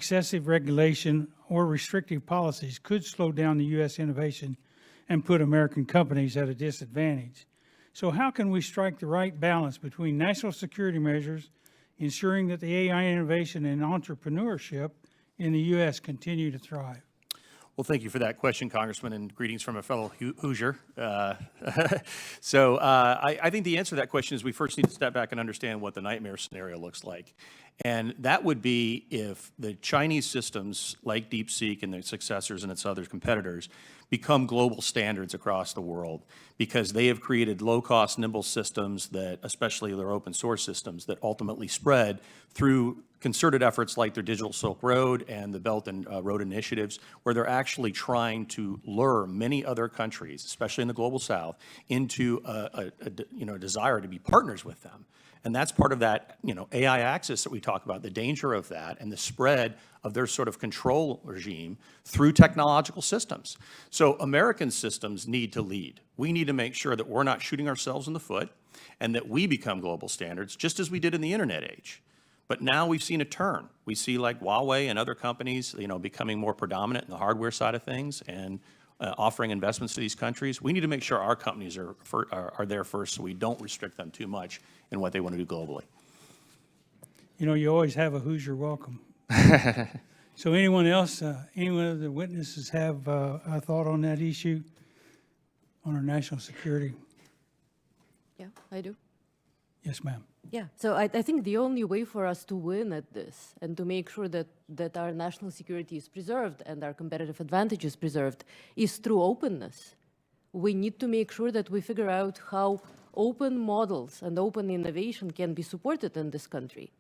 excessive regulation or restrictive policies could slow down the U.S. innovation and put American companies at a disadvantage. So how can we strike the right balance between national security measures, ensuring that the AI innovation and entrepreneurship in the U.S. continue to thrive? Well, thank you for that question, Congressman, and greetings from a fellow Hoosier. I think the answer to that question is we first need to step back and understand what the nightmare scenario looks like. And that would be if the Chinese systems like DeepSeek and their successors and its other competitors become global standards across the world, because they have created low-cost, nimble systems that, especially their open source systems, that ultimately spread through concerted efforts like their Digital Silk Road and the Belt and Road initiatives, where they're actually trying to lure many other countries, especially in the global south, into a desire to be partners with them. And that's part of that, AI axis that we talk about, the danger of that and the spread of their sort of control regime through technological systems. So American systems need to lead. We need to make sure that we're not shooting ourselves in the foot and that we become global standards, just as we did in the internet age. But now we've seen a turn. We see like Huawei and other companies, becoming more predominant in the hardware side of things and offering investments to these countries. We need to make sure our companies are there first so we don't restrict them too much in what they want to do globally. You always have a Hoosier welcome. So anyone else, anyone of the witnesses have a thought on that issue, on our national security? Yeah, I do. Yes, ma'am. Yeah, so I think the only way for us to win at this and to make sure that our national security is preserved and our competitive advantage is preserved is through openness. We need to make sure that we figure out how open models and open innovation can be supported in this country.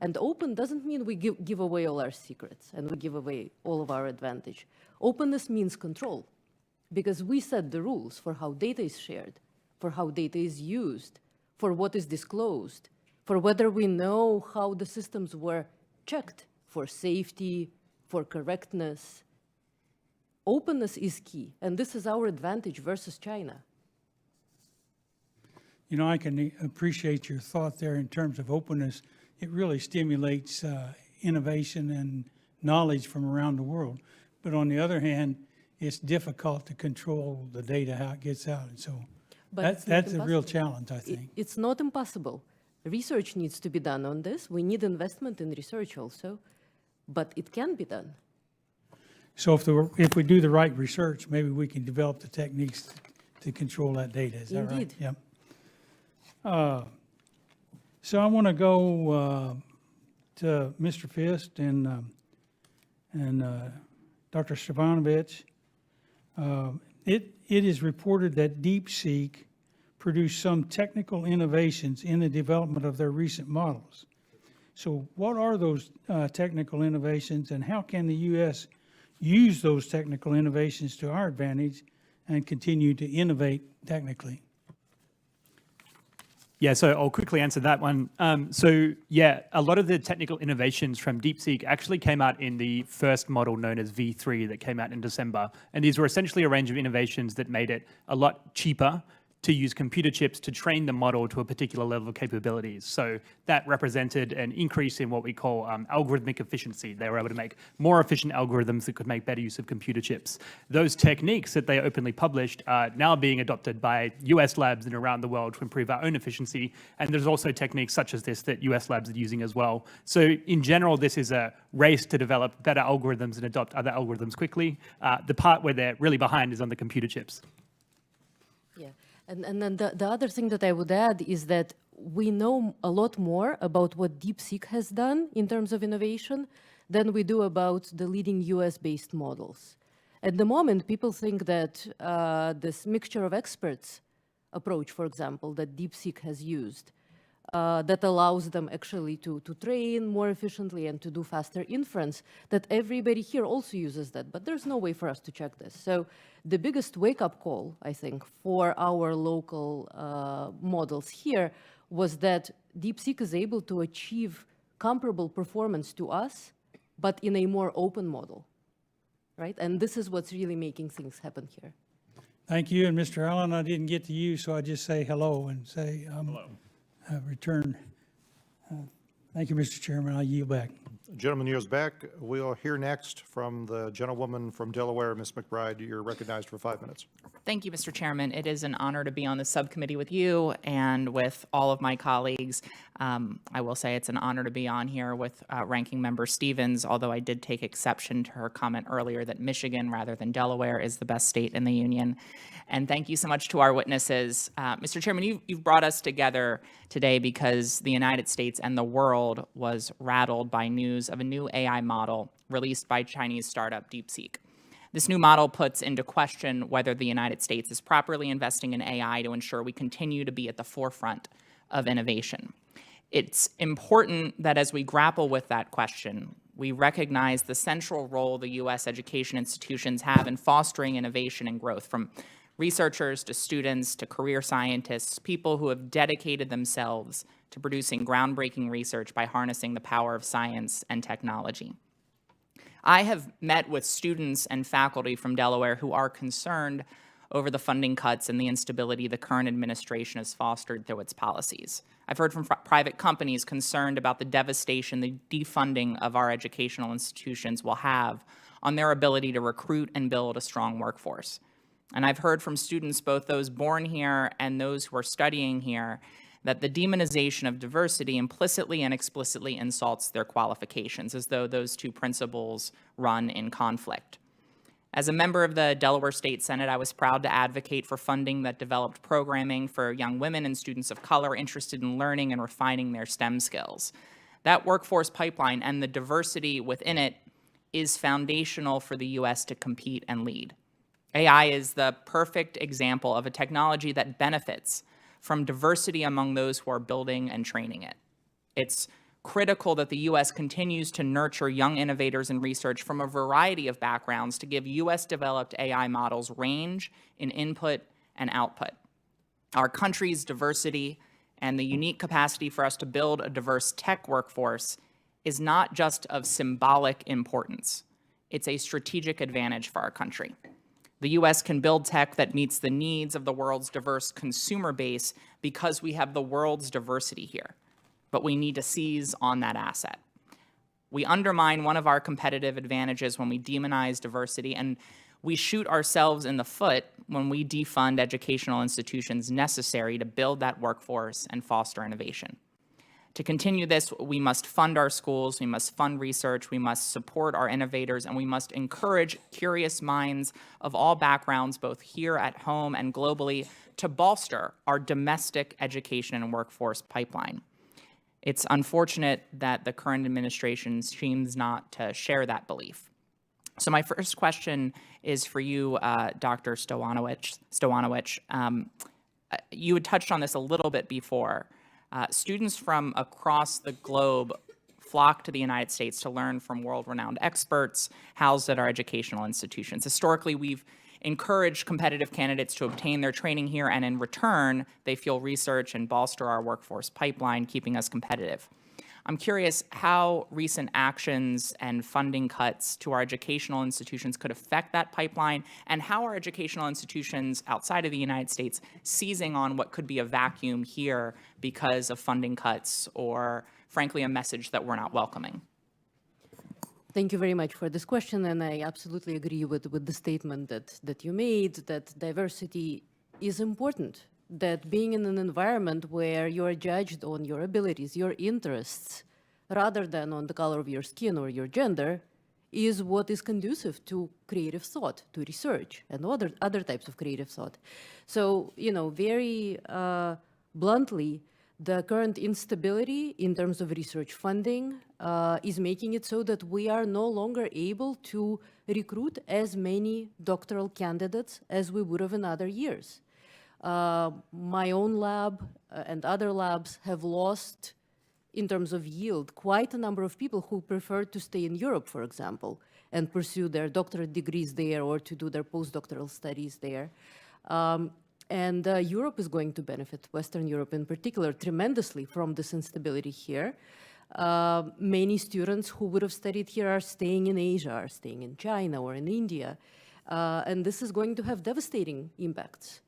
And open doesn't mean we give away all our secrets and we give away all of our advantage. Openness means control, because we set the rules for how data is shared, for how data is used, for what is disclosed, for whether we know how the systems were checked for safety, for correctness. Openness is key, and this is our advantage versus China. I can appreciate your thought there in terms of openness. It really stimulates innovation and knowledge from around the world. But on the other hand, it's difficult to control the data, how it gets out. And so that's a real challenge, I think. It's not impossible. Research needs to be done on this. We need investment in research also, but it can be done. So if we do the right research, maybe we can develop the techniques to control that data. Is that right? Indeed. Yep. So I want to go to Mr. Fist and Dr. Stefanovic. It is reported that DeepSeek produced some technical innovations in the development of their recent models. So what are those technical innovations, and how can the U.S. use those technical innovations to our advantage and continue to innovate technically? Yeah, so I'll quickly answer that one. A lot of the technical innovations from DeepSeek actually came out in the first model known as V3 that came out in December. And these were essentially a range of innovations that made it a lot cheaper to use computer chips to train the model to a particular level of capabilities. So that represented an increase in what we call algorithmic efficiency. They were able to make more efficient algorithms that could make better use of computer chips. Those techniques that they openly published are now being adopted by US labs and around the world to improve our own efficiency. And there's also techniques such as this that US labs are using as well. So in general, this is a race to develop better algorithms and adopt other algorithms quickly. The part where they're really behind is on the computer chips. Yeah. And then the other thing that I would add is that we know a lot more about what DeepSeek has done in terms of innovation than we do about the leading US-based models. At the moment, people think that this mixture of experts approach, for example, that DeepSeek has used, that allows them actually to train more efficiently and to do faster inference, that everybody here also uses that, but there's no way for us to check this. So the biggest wake-up call, I think, for our local models here was that DeepSeek is able to achieve comparable performance to us, but in a more open model, right? And this is what's really making things happen here. Thank you. And Mr. Allen, I didn't get to you, so I just say hello and say hello. Return Thank you, Mr. Chairman. I yield back. Gentleman yields back. We'll hear next from the gentlewoman from Delaware, Ms. McBride. You're recognized for 5 minutes. Thank you, Mr. Chairman. It is an honor to be on the subcommittee with you and with all of my colleagues. I will say it's an honor to be on here with Ranking Member Stevens, although I did take exception to her comment earlier that Michigan, rather than Delaware, is the best state in the union. And thank you so much to our witnesses. Mr. Chairman, you've brought us together today because the United States and the world was rattled by news of a new AI model released by Chinese startup DeepSeek. This new model puts into question whether the United States is properly investing in AI to ensure we continue to be at the forefront of innovation. It's important that as we grapple with that question, we recognize the central role the U.S. education institutions have in fostering innovation and growth, from researchers to students to career scientists, people who have dedicated themselves to producing groundbreaking research by harnessing the power of science and technology. I have met with students and faculty from Delaware who are concerned over the funding cuts and the instability the current administration has fostered through its policies. I've heard from private companies concerned about the devastation the defunding of our educational institutions will have on their ability to recruit and build a strong workforce. And I've heard from students, both those born here and those who are studying here, that the demonization of diversity implicitly and explicitly insults their qualifications, as though those two principles run in conflict. As a member of the Delaware State Senate, I was proud to advocate for funding that developed programming for young women and students of color interested in learning and refining their STEM skills. That workforce pipeline and the diversity within it is foundational for the U.S. to compete and lead. AI is the perfect example of a technology that benefits from diversity among those who are building and training it. It's critical that the U.S. continues to nurture young innovators and research from a variety of backgrounds to give U.S.-developed AI models range in input and output. Our country's diversity and the unique capacity for us to build a diverse tech workforce is not just of symbolic importance. It's a strategic advantage for our country. The U.S. can build tech that meets the needs of the world's diverse consumer base because we have the world's diversity here, but we need to seize on that asset. We undermine one of our competitive advantages when we demonize diversity, and we shoot ourselves in the foot when we defund educational institutions necessary to build that workforce and foster innovation. To continue this, we must fund our schools, we must fund research, we must support our innovators, and we must encourage curious minds of all backgrounds, both here at home and globally, to bolster our domestic education and workforce pipeline. It's unfortunate that the current administration seems not to share that belief. So my first question is for you, Dr. Stoyanowicz. You had touched on this a little bit before. Students from across the globe flock to the United States to learn from world-renowned experts housed at our educational institutions. Historically, we've encouraged competitive candidates to obtain their training here, and in return, they fuel research and bolster our workforce pipeline, keeping us competitive. I'm curious how recent actions and funding cuts to our educational institutions could affect that pipeline, and how are educational institutions outside of the United States seizing on what could be a vacuum here because of funding cuts or, frankly, a message that we're not welcoming? Thank you very much for this question, and I absolutely agree with the statement that you made, that diversity is important, that being in an environment where you are judged on your abilities, your interests, rather than on the color of your skin or your gender, is what is conducive to creative thought, to research, and other types of creative thought. So, very bluntly, the current instability in terms of research funding is making it so that we are no longer able to recruit as many doctoral candidates as we would have in other years. My own lab and other labs have lost, in terms of yield, quite a number of people who prefer to stay in Europe, for example, and pursue their doctorate degrees there or to do their postdoctoral studies there. Europe is going to benefit, Western Europe in particular, tremendously from this instability here. Many students who would have studied here are staying in Asia, are staying in China or in India, and this is going to have devastating impacts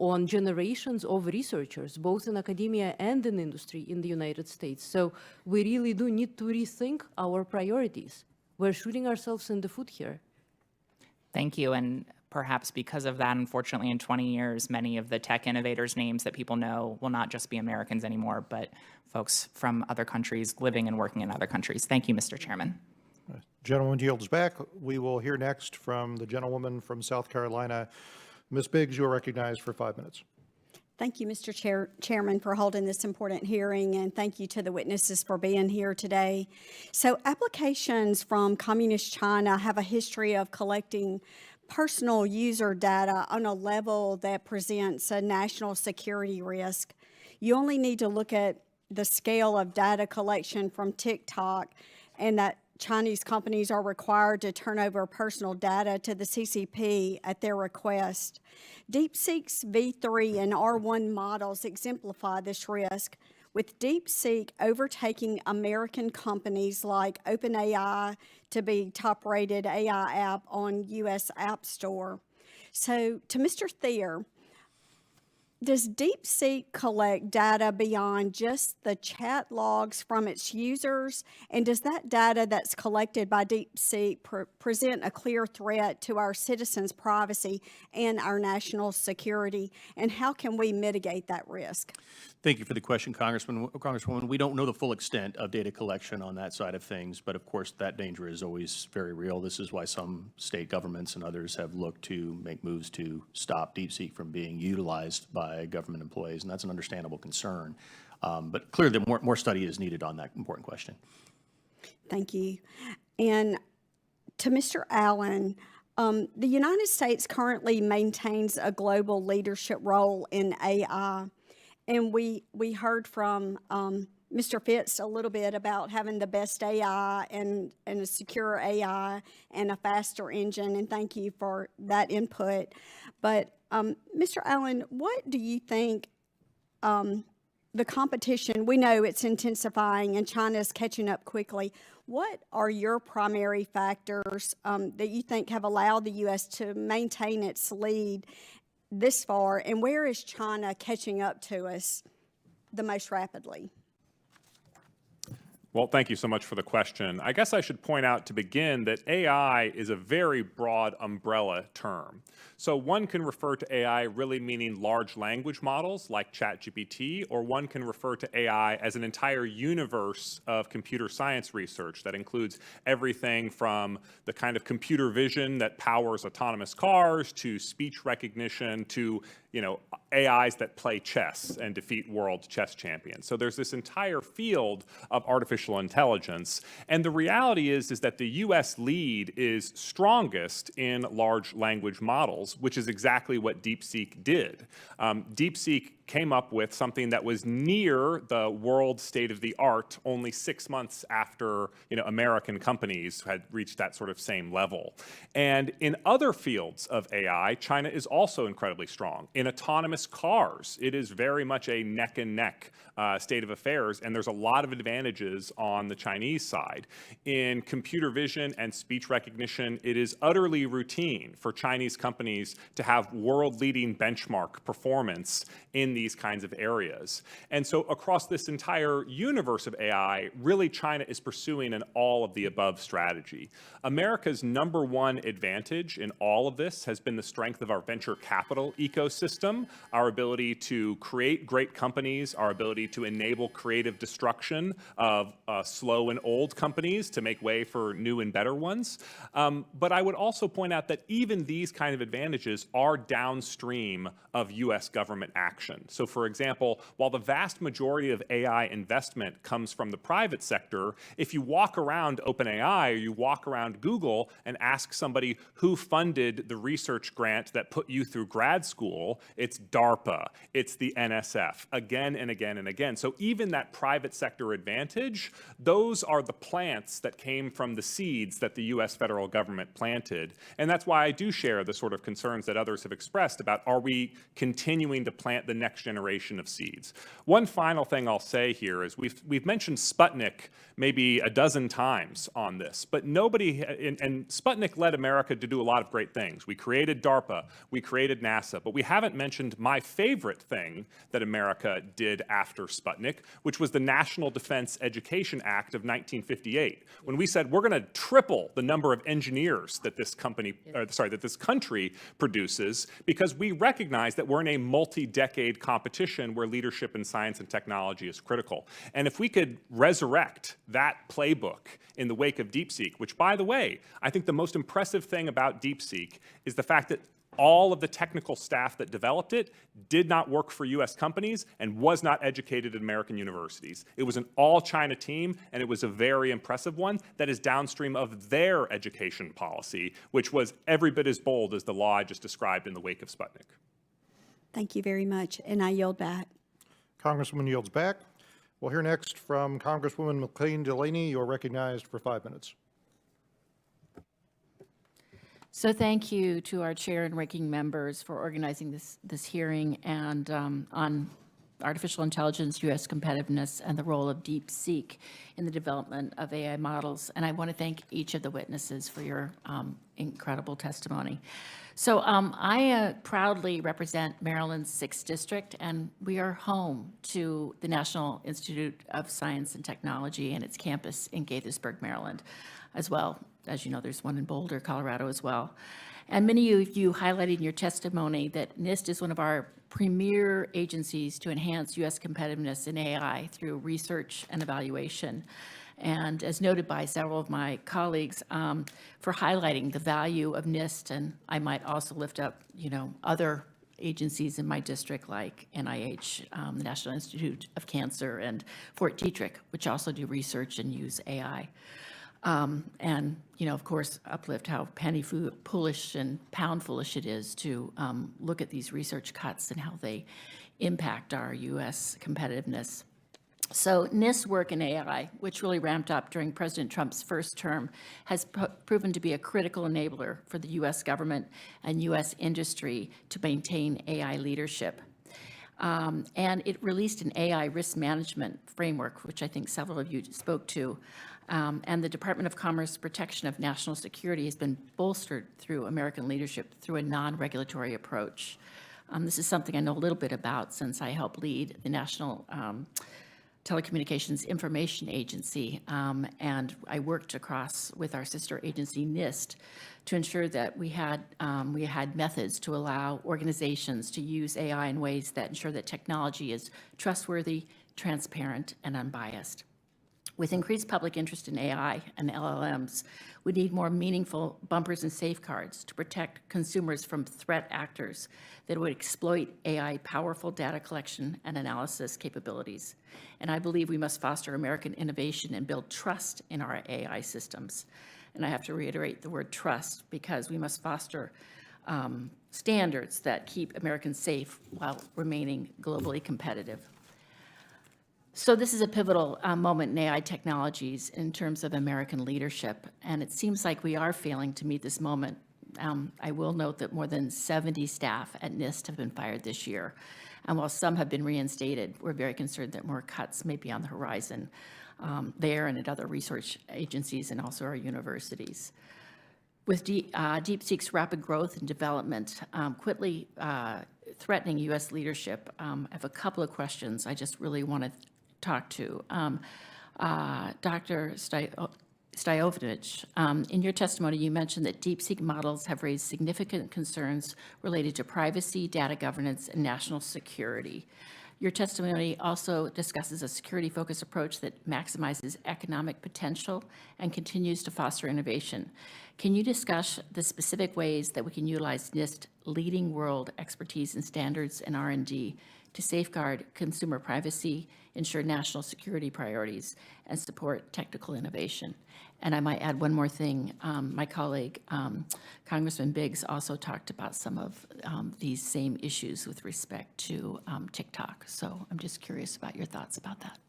on generations of researchers, both in academia and in industry in the United States. So we really do need to rethink our priorities. We're shooting ourselves in the foot here. Thank you. And perhaps because of that, unfortunately, in 20 years, many of the tech innovators' names that people know will not just be Americans anymore, but folks from other countries living and working in other countries. Thank you, Mr. Chairman. Gentleman yields back. We will hear next from the gentlewoman from South Carolina. Ms. Biggs, you are recognized for 5 minutes. Thank you, Mr. Chairman, for holding this important hearing, and thank you to the witnesses for being here today. So applications from Communist China have a history of collecting personal user data on a level that presents a national security risk. You only need to look at the scale of data collection from TikTok, and that Chinese companies are required to turn over personal data to the CCP at their request. DeepSeek's V3 and R1 models exemplify this risk, with DeepSeek overtaking American companies like OpenAI to be top-rated AI app on US App Store. So to Mr. Thayer, does DeepSeek collect data beyond just the chat logs from its users? And does that data that's collected by DeepSeek present a clear threat to our citizens' privacy and our national security? And how can we mitigate that risk? Thank you for the question, Congresswoman. We don't know the full extent of data collection on that side of things, but of course that danger is always very real. This is why some state governments and others have looked to make moves to stop DeepSeek from being utilized by government employees, and that's an understandable concern. But clearly more study is needed on that important question. Thank you. And to Mr. Allen, the United States currently maintains a global leadership role in AI. And we heard from Mr. Fitz a little bit about having the best AI and a secure AI and a faster engine, and thank you for that input. But Mr. Allen, what do you think the competition, we know it's intensifying and China's catching up quickly. What are your primary factors that you think have allowed the U.S. to maintain its lead this far, and where is China catching up to us the most rapidly? Well, thank you so much for the question. I guess I should point out to begin that AI is a very broad umbrella term. So one can refer to AI really meaning large language models like ChatGPT, or one can refer to AI as an entire universe of computer science research that includes everything from the kind of computer vision that powers autonomous cars to speech recognition to AIs that play chess and defeat world chess champions. So there's this entire field of artificial intelligence. And the reality is that the US lead is strongest in large language models, which is exactly what DeepSeek did. DeepSeek came up with something that was near the world state of the art only 6 months after American companies had reached that sort of same level. And in other fields of AI, China is also incredibly strong. In autonomous cars, it is very much a neck and neck state of affairs, and there's a lot of advantages on the Chinese side. In computer vision and speech recognition, it is utterly routine for Chinese companies to have world-leading benchmark performance in these kinds of areas. And so across this entire universe of AI, really China is pursuing an all-of-the-above strategy. America's #1 advantage in all of this has been the strength of our venture capital ecosystem, our ability to create great companies, our ability to enable creative destruction of slow and old companies to make way for new and better ones. But I would also point out that even these kind of advantages are downstream of US government action. So for example, while the vast majority of AI investment comes from the private sector, if you walk around OpenAI or you walk around Google and ask somebody who funded the research grant that put you through grad school, it's DARPA, it's the NSF, again and again and again. So even that private sector advantage, those are the plants that came from the seeds that the US federal government planted. And that's why I do share the sort of concerns that others have expressed about, are we continuing to plant the next next generation of seeds. One final thing I'll say here is we've mentioned Sputnik maybe a dozen times on this, but nobody, and Sputnik led America to do a lot of great things. We created DARPA, we created NASA, but we haven't mentioned my favorite thing that America did after Sputnik, which was the National Defense Education Act of 1958, when we said we're going to triple the number of engineers that this country produces, because we recognize that we're in a multi-decade competition where leadership in science and technology is critical. And if we could resurrect that playbook in the wake of DeepSeek, which, by the way, I think the most impressive thing about DeepSeek is the fact that all of the technical staff that developed it did not work for U.S. companies and was not educated at American universities. It was an all-China team, and it was a very impressive one that is downstream of their education policy, which was every bit as bold as the law I just described in the wake of Sputnik. Thank you very much, and I yield back. Congresswoman yields back. We'll hear next from Congresswoman McLean-Delaney. You're recognized for 5 minutes. So thank you to our chair and ranking members for organizing this hearing and on artificial intelligence, U.S. competitiveness, and the role of DeepSeek in the development of AI models. And I want to thank each of the witnesses for your incredible testimony. So I proudly represent Maryland's 6th District, and we are home to the National Institute of Science and Technology and its campus in Gaithersburg, Maryland, as well. As you know, there's one in Boulder, Colorado as well. And many of you highlighted in your testimony that NIST is one of our premier agencies to enhance U.S. competitiveness in AI through research and evaluation. And as noted by several of my colleagues, for highlighting the value of NIST, and I might also lift up, other agencies in my district like NIH, the National Institute of Cancer, and Fort Detrick, which also do research and use AI. And, of course, uplift how penny foolish and pound foolish it is to look at these research cuts and how they impact our U.S. competitiveness. So NIST's work in AI, which really ramped up during President Trump's first term, has proven to be a critical enabler for the U.S. government and U.S. industry to maintain AI leadership. And it released an AI risk management framework, which I think several of you spoke to. And the Department of Commerce protection of national security has been bolstered through American leadership through a non-regulatory approach. This is something I know a little bit about since I helped lead the National Telecommunications Information Agency, and I worked across with our sister agency NIST to ensure that we had methods to allow organizations to use AI in ways that ensure that technology is trustworthy, transparent, and unbiased. With increased public interest in AI and LLMs, we need more meaningful bumpers and safeguards to protect consumers from threat actors that would exploit AI powerful data collection and analysis capabilities. And I believe we must foster American innovation and build trust in our AI systems. And I have to reiterate the word trust, because we must foster standards that keep Americans safe while remaining globally competitive. So this is a pivotal moment in AI technologies in terms of American leadership, and it seems like we are failing to meet this moment. I will note that more than 70 staff at NIST have been fired this year, and while some have been reinstated, we're very concerned that more cuts may be on the horizon there and at other research agencies and also our universities. With DeepSeek's rapid growth and development quickly threatening U.S. leadership, I have a couple of questions I just really want to talk to. Dr. Stojovich, in your testimony, you mentioned that DeepSeek models have raised significant concerns related to privacy, data governance, and national security. Your testimony also discusses a security-focused approach that maximizes economic potential and continues to foster innovation. Can you discuss the specific ways that we can utilize NIST leading world expertise in standards and R&D to safeguard consumer privacy, ensure national security priorities, and support technical innovation? And I might add one more thing. My colleague, Congressman Biggs, also talked about some of these same issues with respect to TikTok. So I'm just curious about your thoughts about that.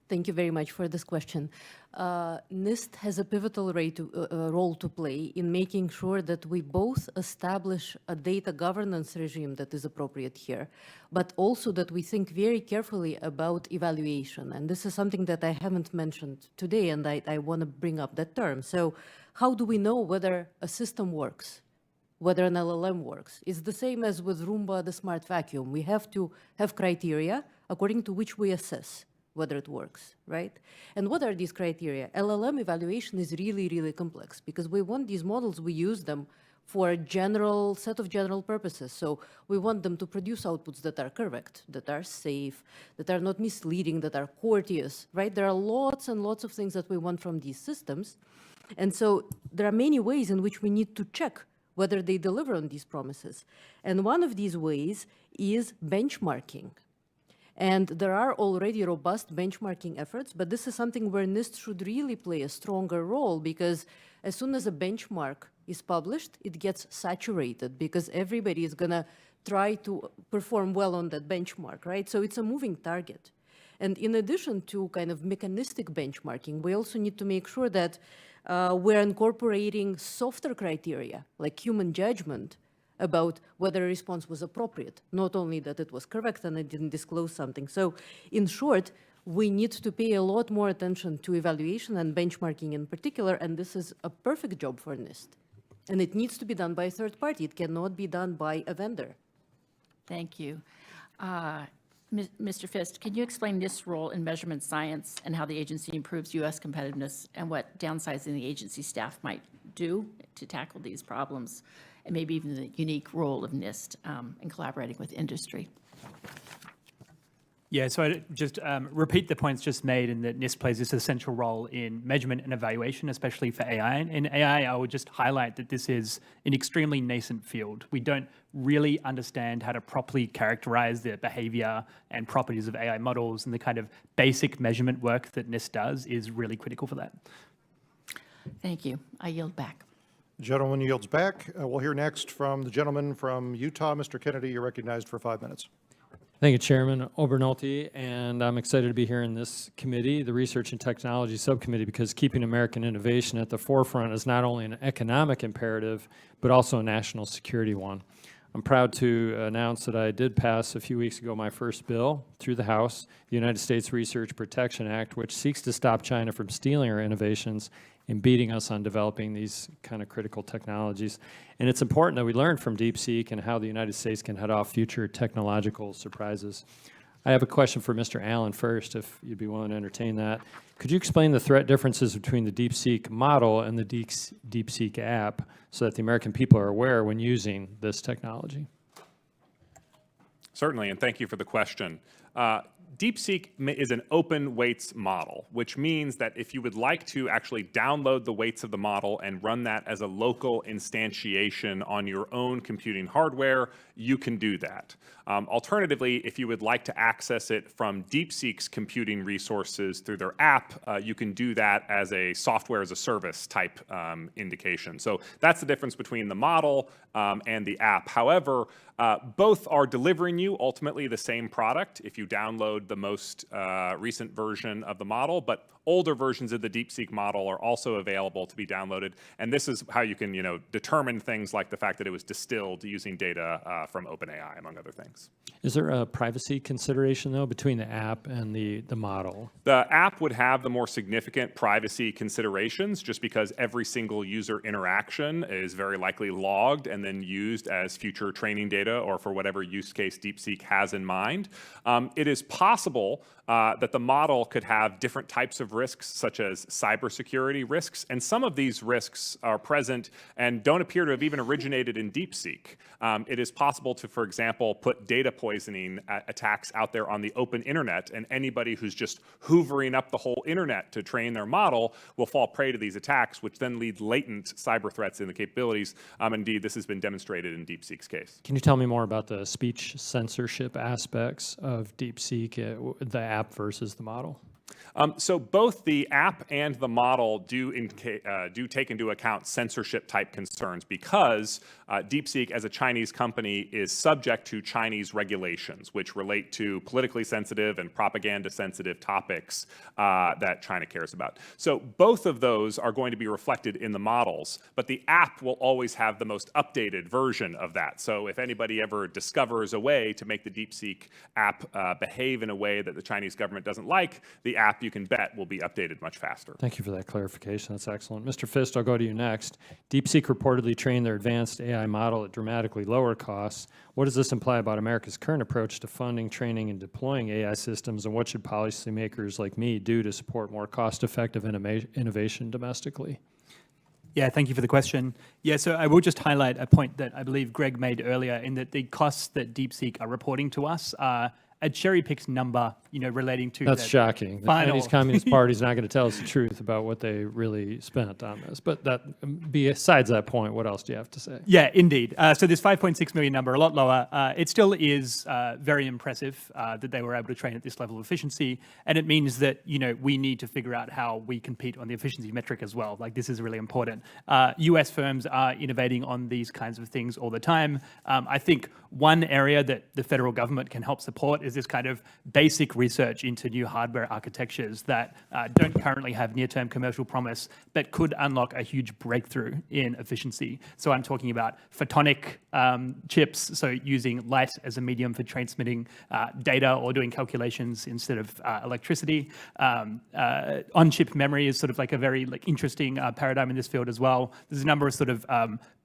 Thank you very much for this question. NIST has a pivotal role to play in making sure that we both establish a data governance regime that is appropriate here, but also that we think very carefully about evaluation. And this is something that I haven't mentioned today, and I want to bring up that term. So how do we know whether a system works, whether an LLM works? It's the same as with Roomba, the smart vacuum. We have to have criteria according to which we assess whether it works, right? And what are these criteria? LLM evaluation is really, really complex because we want these models, we use them for a general set of general purposes. So we want them to produce outputs that are correct, that are safe, that are not misleading, that are courteous, right? There are lots and lots of things that we want from these systems. And so there are many ways in which we need to check whether they deliver on these promises. And one of these ways is benchmarking. And there are already robust benchmarking efforts, but this is something where NIST should really play a stronger role, because as soon as a benchmark is published, it gets saturated because everybody is going to try to perform well on that benchmark, right? So it's a moving target. And in addition to kind of mechanistic benchmarking, we also need to make sure that we're incorporating softer criteria like human judgment about whether a response was appropriate, not only that it was correct and it didn't disclose something. So in short, we need to pay a lot more attention to evaluation and benchmarking in particular, and this is a perfect job for NIST. And it needs to be done by a third party. It cannot be done by a vendor. Thank you. Mr. Fist, can you explain NIST's role in measurement science and how the agency improves U.S. competitiveness and what downsizing the agency staff might do to tackle these problems, and maybe even the unique role of NIST in collaborating with industry? Yeah, so I just repeat the points just made, in that NIST plays this essential role in measurement and evaluation, especially for AI. In AI, I would just highlight that this is an extremely nascent field. We don't really understand how to properly characterize the behavior and properties of AI models, and the kind of basic measurement work that NIST does is really critical for that. Thank you. I yield back. Gentleman yields back. We'll hear next from the gentleman from Utah. Mr. Kennedy, you're recognized for 5 minutes. Thank you, Chairman Obernolte, and I'm excited to be here in this committee, the Research and Technology Subcommittee, because keeping American innovation at the forefront is not only an economic imperative, but also a national security one. I'm proud to announce that I did pass a few weeks ago my first bill through the House, the United States Research Protection Act, which seeks to stop China from stealing our innovations and beating us on developing these kind of critical technologies. And it's important that we learn from DeepSeek and how the United States can head off future technological surprises. I have a question for Mr. Allen first, if you'd be willing to entertain that. Could you explain the threat differences between the DeepSeek model and the DeepSeek app so that the American people are aware when using this technology? Certainly, and thank you for the question. DeepSeek is an open weights model, which means that if you would like to actually download the weights of the model and run that as a local instantiation on your own computing hardware, you can do that. Alternatively, if you would like to access it from DeepSeek's computing resources through their app, you can do that as a software as a service type indication. So that's the difference between the model and the app. However, both are delivering you ultimately the same product if you download the most recent version of the model, but older versions of the DeepSeek model are also available to be downloaded. And this is how you can, determine things like the fact that it was distilled using data from OpenAI, among other things. Is there a privacy consideration, though, between the app and the model? The app would have the more significant privacy considerations, just because every single user interaction is very likely logged and then used as future training data or for whatever use case DeepSeek has in mind. It is possible that the model could have different types of risks, such as cybersecurity risks, and some of these risks are present and don't appear to have even originated in DeepSeek. It is possible to, for example, put data poisoning attacks out there on the open internet, and anybody who's just hoovering up the whole internet to train their model will fall prey to these attacks, which then lead latent cyber threats in the capabilities. Indeed, this has been demonstrated in DeepSeek's case. Can you tell me more about the speech censorship aspects of DeepSeek, the app versus the model? So both the app and the model do take into account censorship-type concerns because DeepSeek, as a Chinese company, is subject to Chinese regulations, which relate to politically sensitive and propaganda-sensitive topics that China cares about. So both of those are going to be reflected in the models, but the app will always have the most updated version of that. So if anybody ever discovers a way to make the DeepSeek app behave in a way that the Chinese government doesn't like, the app, you can bet, will be updated much faster. Thank you for that clarification. That's excellent. Mr. Fist, I'll go to you next. DeepSeek reportedly trained their advanced AI model at dramatically lower costs. What does this imply about America's current approach to funding, training, and deploying AI systems, and what should policymakers like me do to support more cost-effective innovation domestically? Yeah, thank you for the question. Yeah, so I will just highlight a point that I believe Greg made earlier in that the costs that DeepSeek are reporting to us are a cherry-picked number, relating to That's shocking. The final- Chinese Communist Party is not going to tell us the truth about what they really spent on this. But besides that point, what else do you have to say? Yeah, indeed. So this 5.6 million number, a lot lower. It still is very impressive that they were able to train at this level of efficiency. And it means that, we need to figure out how we compete on the efficiency metric as well. Like, this is really important. US firms are innovating on these kinds of things all the time. I think one area that the federal government can help support is this kind of basic research into new hardware architectures that don't currently have near-term commercial promise, but could unlock a huge breakthrough in efficiency. So I'm talking about photonic chips, so using light as a medium for transmitting data or doing calculations instead of electricity. On-chip memory is sort of like a very interesting paradigm in this field as well. There's a number of sort of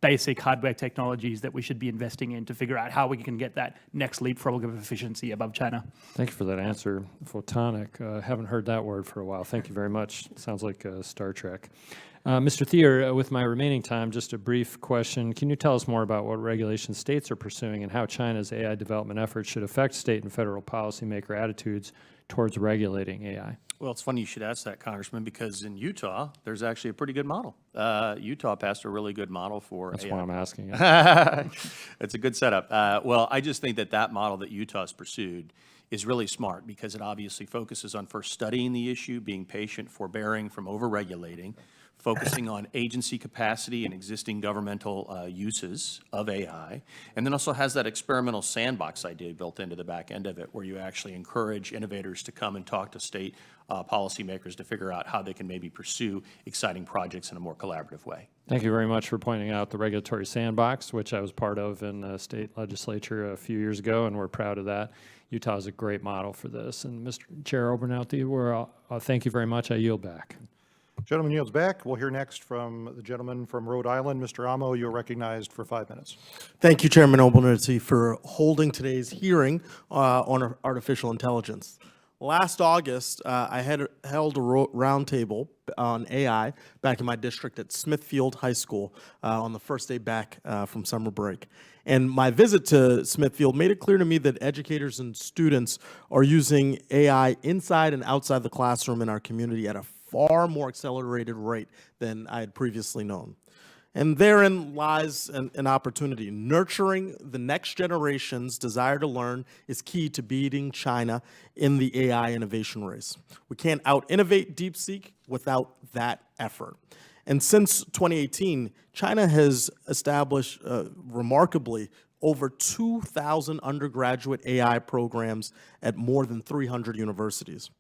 basic hardware technologies that we should be investing in to figure out how we can get that next leapfrog of efficiency above China. Thank you for that answer. Photonic, haven't heard that word for a while. Thank you very much. Sounds like Star Trek. Mr. Thier, with my remaining time, just a brief question. Can you tell us more about what regulations states are pursuing and how China's AI development efforts should affect state and federal policymaker attitudes towards regulating AI? Well, it's funny you should ask that, Congressman, because in Utah, there's actually a pretty good model. Utah passed a really good model for That's AI. why I'm asking it. It's a good setup. Well, I just think that model that Utah's pursued is really smart because it obviously focuses on first studying the issue, being patient, forbearing from over-regulating, focusing on agency capacity and existing governmental uses of AI, and then also has that experimental sandbox idea built into the back end of it, where you actually encourage innovators to come and talk to state policymakers to figure out how they can maybe pursue exciting projects in a more collaborative way. Thank you very much for pointing out the regulatory sandbox, which I was part of in the state legislature a few years ago, and we're proud of that. Utah is a great model for this. And Mr. Chair Obernolte, thank you very much. I yield back. Gentleman yields back. We'll hear next from the gentleman from Rhode Island. Mr. Amo, you're recognized for 5 minutes. Thank you, Chairman Obernolte, for holding today's hearing on artificial intelligence. Last August, I had held a roundtable on AI back in my district at Smithfield High School on the first day back from summer break. And my visit to Smithfield made it clear to me that educators and students are using AI inside and outside the classroom in our community at a far more accelerated rate than I had previously known. And therein lies an opportunity. Nurturing the next generation's desire to learn is key to beating China in the AI innovation race. We can't out-innovate DeepSeek without that effort. And since 2018, China has established remarkably over 2,000 undergraduate AI programs at more than 300 universities.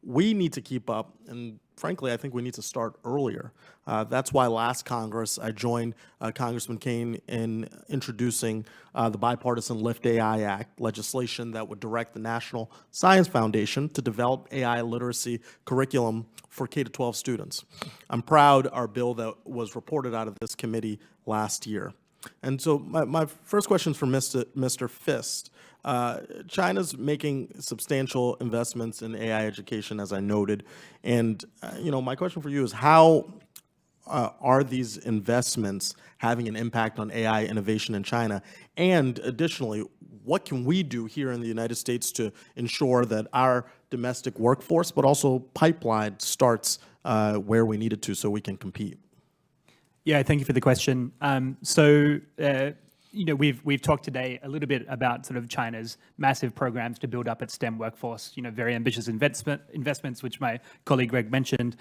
We need to keep up, and frankly, I think we need to start earlier. That's why last Congress, I joined Congressman Kane in introducing the bipartisan Lift AI Act, legislation that would direct the National Science Foundation to develop AI literacy curriculum for K-12 students. I'm proud our bill that was reported out of this committee last year. And so my first question is for Mr. Fist. China's making substantial investments in AI education, as I noted. And, my question for you is how are these investments having an impact on AI innovation in China? And additionally, what can we do here in the United States to ensure that our domestic workforce, but also pipeline, starts where we need it to so we can compete? Yeah, thank you for the question. we've talked today a little bit about sort of China's massive programs to build up its STEM workforce, very ambitious investments, which my colleague Greg mentioned.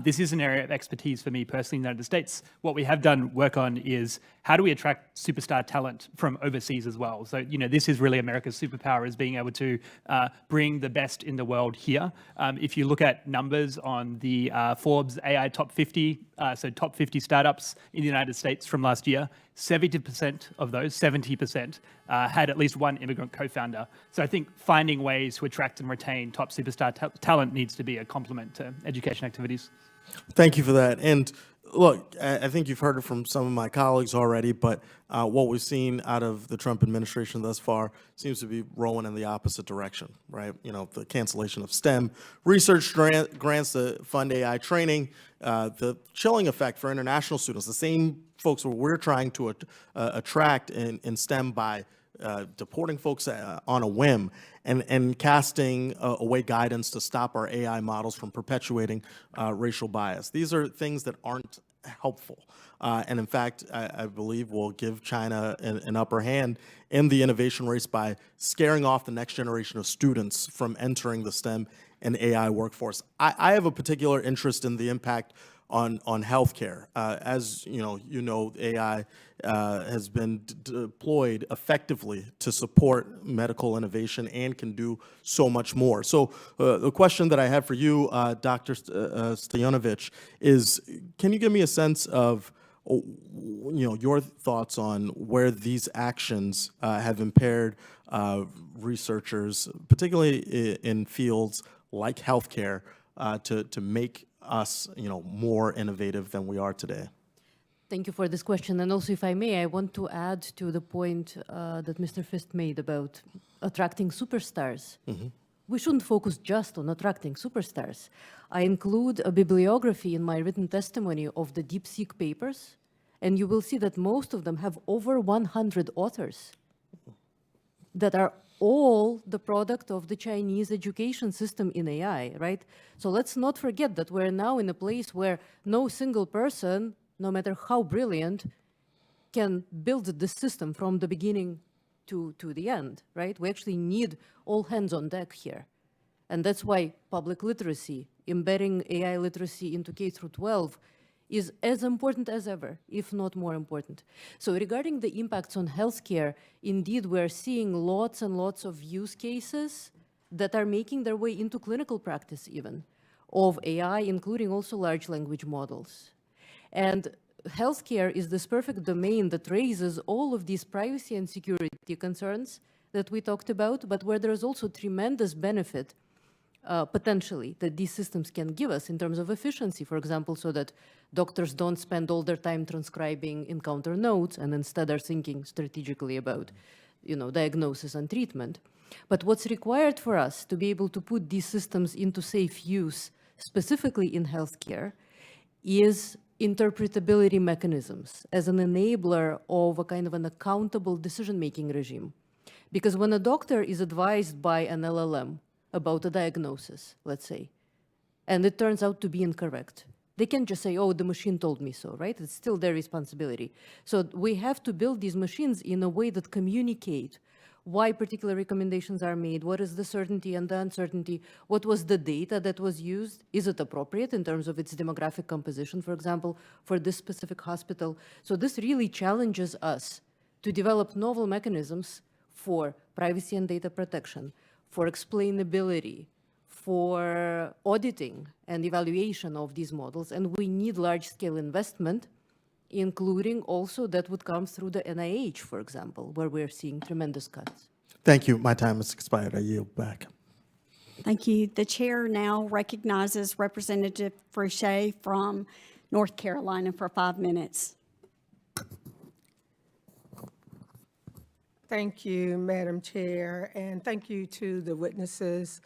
This is an area of expertise for me personally in the United States. What we have done work on is how do we attract superstar talent from overseas as well? So, this is really America's superpower, is being able to bring the best in the world here. If you look at numbers on the Forbes AI Top 50, so top 50 startups in the United States from last year, 70% of those, 70%, had at least one immigrant co-founder. So I think finding ways to attract and retain top superstar talent needs to be a complement to education activities. Thank you for that. And look, I think you've heard it from some of my colleagues already, but what we've seen out of the Trump administration thus far seems to be rolling in the opposite direction, right? The cancellation of STEM research grants to fund AI training, the chilling effect for international students, the same folks where we're trying to attract in STEM by deporting folks on a whim and casting away guidance to stop our AI models from perpetuating racial bias. These are things that aren't helpful. And in fact, I believe will give China an upper hand in the innovation race by scaring off the next generation of students from entering the STEM and AI workforce. I have a particular interest in the impact on healthcare. As AI has been deployed effectively to support medical innovation and can do so much more. So the question that I have for you, Dr. Stoyanovich, is can you give me a sense of your thoughts on where these actions have impaired researchers, particularly in fields like healthcare, to make us, more innovative than we are today? Thank you for this question. And also, if I may, I want to add to the point that Mr. Fist made about attracting superstars. We shouldn't focus just on attracting superstars. I include a bibliography in my written testimony of the DeepSeek papers, and you will see that most of them have over 100 authors that are all the product of the Chinese education system in AI, right? So let's not forget that we're now in a place where no single person, no matter how brilliant, can build this system from the beginning to the end, right? We actually need all hands on deck here. And that's why public literacy, embedding AI literacy into K through 12 is as important as ever, if not more important. So regarding the impacts on healthcare, indeed, we're seeing lots and lots of use cases that are making their way into clinical practice even, of AI, including also large language models. And healthcare is this perfect domain that raises all of these privacy and security concerns that we talked about, but where there is also tremendous benefit potentially that these systems can give us in terms of efficiency, for example, so that doctors don't spend all their time transcribing encounter notes and instead are thinking strategically about, diagnosis and treatment. But what's required for us to be able to put these systems into safe use, specifically in healthcare, is interpretability mechanisms as an enabler of a kind of an accountable decision-making regime. Because when a doctor is advised by an LLM about a diagnosis, let's say, and it turns out to be incorrect, they can just say, oh, the machine told me so, right? It's still their responsibility. So we have to build these machines in a way that communicate why particular recommendations are made, what is the certainty and the uncertainty, what was the data that was used, is it appropriate in terms of its demographic composition, for example, for this specific hospital. So this really challenges us to develop novel mechanisms for privacy and data protection, for explainability, for auditing and evaluation of these models. And we need large-scale investment, including also that would come through the NIH, for example, where we're seeing tremendous cuts. Thank you. My time has expired. I yield back. Thank you. The chair now recognizes Representative Fouché from North Carolina for 5 minutes. Thank you, Madam Chair, and thank you to the witnesses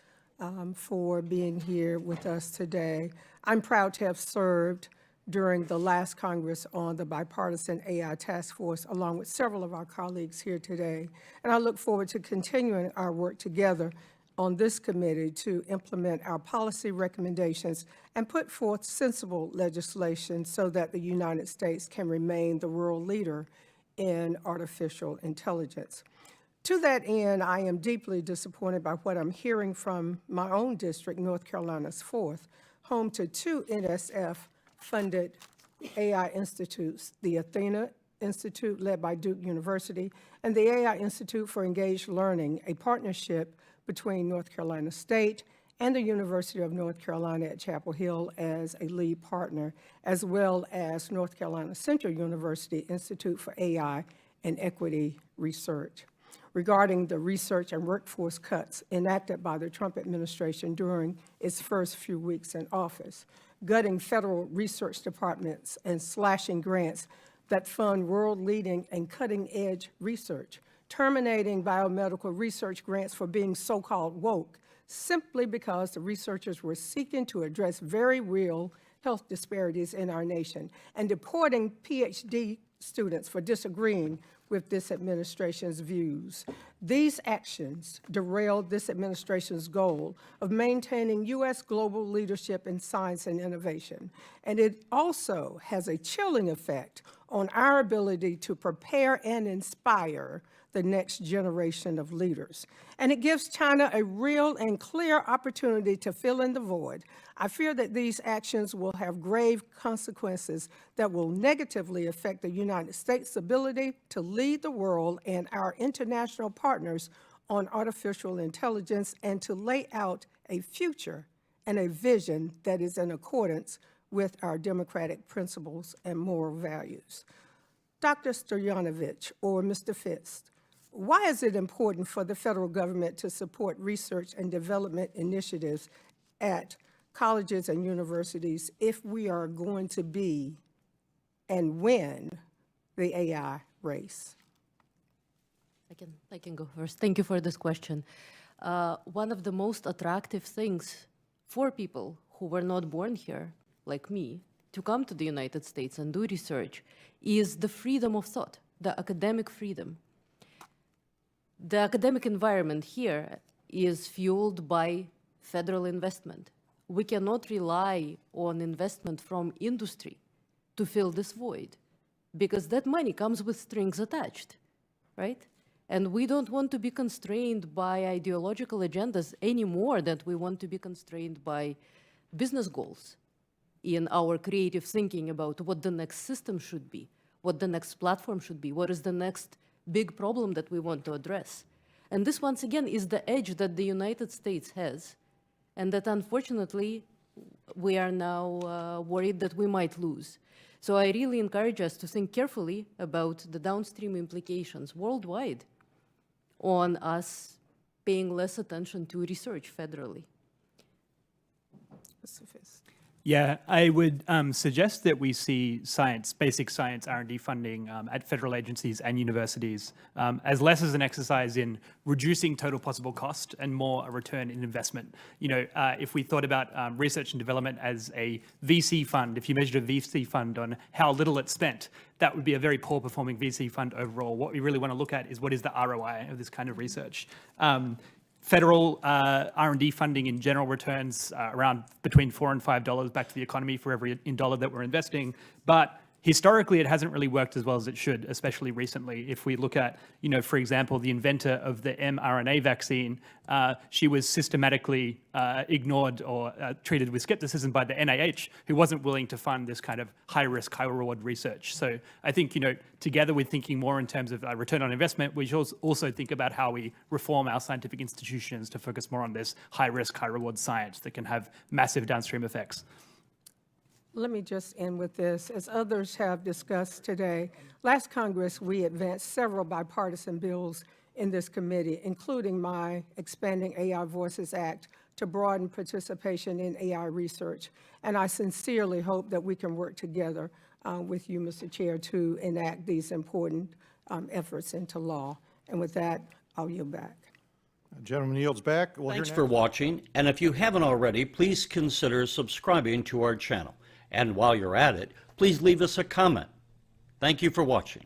for being here with us today. I'm proud to have served during the last Congress on the bipartisan AI task force, along with several of our colleagues here today. And I look forward to continuing our work together on this committee to implement our policy recommendations and put forth sensible legislation so that the United States can remain the world leader in artificial intelligence. To that end, I am deeply disappointed by what I'm hearing from my own district, North Carolina's 4th, home to 2 NSF-funded AI institutes, the Athena Institute, led by Duke University, and the AI Institute for Engaged Learning, a partnership between North Carolina State and the University of North Carolina at Chapel Hill as a lead partner, as well as North Carolina Central University Institute for AI and Equity Research, regarding the research and workforce cuts enacted by the Trump administration during its first few weeks in office, gutting federal research departments and slashing grants that fund world-leading and cutting-edge research, terminating biomedical research grants for being so-called woke, simply because the researchers were seeking to address very real health disparities in our nation, and deporting PhD students for disagreeing with this administration's views. These actions derailed this administration's goal of maintaining U.S. global leadership in science and innovation. And it also has a chilling effect on our ability to prepare and inspire the next generation of leaders. And it gives China a real and clear opportunity to fill in the void. I fear that these actions will have grave consequences that will negatively affect the United States' ability to lead the world and our international partners on artificial intelligence, and to lay out a future and a vision that is in accordance with our democratic principles and moral values. Dr. Stoyanovich, or Mr. Fist, why is it important for the federal government to support research and development initiatives at colleges and universities if we are going to be and win the AI race? I can go first. Thank you for this question. One of the most attractive things for people who were not born here, like me, to come to the United States and do research is the freedom of thought, the academic freedom. The academic environment here is fueled by federal investment. We cannot rely on investment from industry to fill this void, because that money comes with strings attached, right? And we don't want to be constrained by ideological agendas any more than we want to be constrained by business goals in our creative thinking about what the next system should be, what the next platform should be, what is the next big problem that we want to address. And this, once again, is the edge that the United States has, and that unfortunately we are now worried that we might lose. So I really encourage us to think carefully about the downstream implications worldwide on us paying less attention to research federally. Yeah, I would suggest that we see science, basic science R&D funding at federal agencies and universities as less as an exercise in reducing total possible cost and more a return in investment. You know, if we thought about research and development as a VC fund, if you measured a VC fund on how little it's spent, that would be a very poor performing VC fund overall. What we really want to look at is what is the ROI of this kind of research. Federal R&D funding in general returns around between $4 and $5 back to the economy for every dollar that we're investing. But historically, it hasn't really worked as well as it should, especially recently. If we look at, you know, for example, the inventor of the mRNA vaccine, she was systematically ignored or treated with skepticism by the NIH, who wasn't willing to fund this kind of high-risk, high-reward research. So I think, you know, together with thinking more in terms of return on investment, we should also think about how we reform our scientific institutions to focus more on this high-risk, high-reward science that can have massive downstream effects. Let me just end with this. As others have discussed today, last Congress, we advanced several bipartisan bills in this committee, including my Expanding AI Voices Act to broaden participation in AI research. And I sincerely hope that we can work together with you, Mr. Chair, to enact these important efforts into law. And with that, I'll yield back. Gentleman yields back. Thanks for watching. And if you haven't already, please consider subscribing to our channel. And while you're at it, please leave us a comment. Thank you for watching.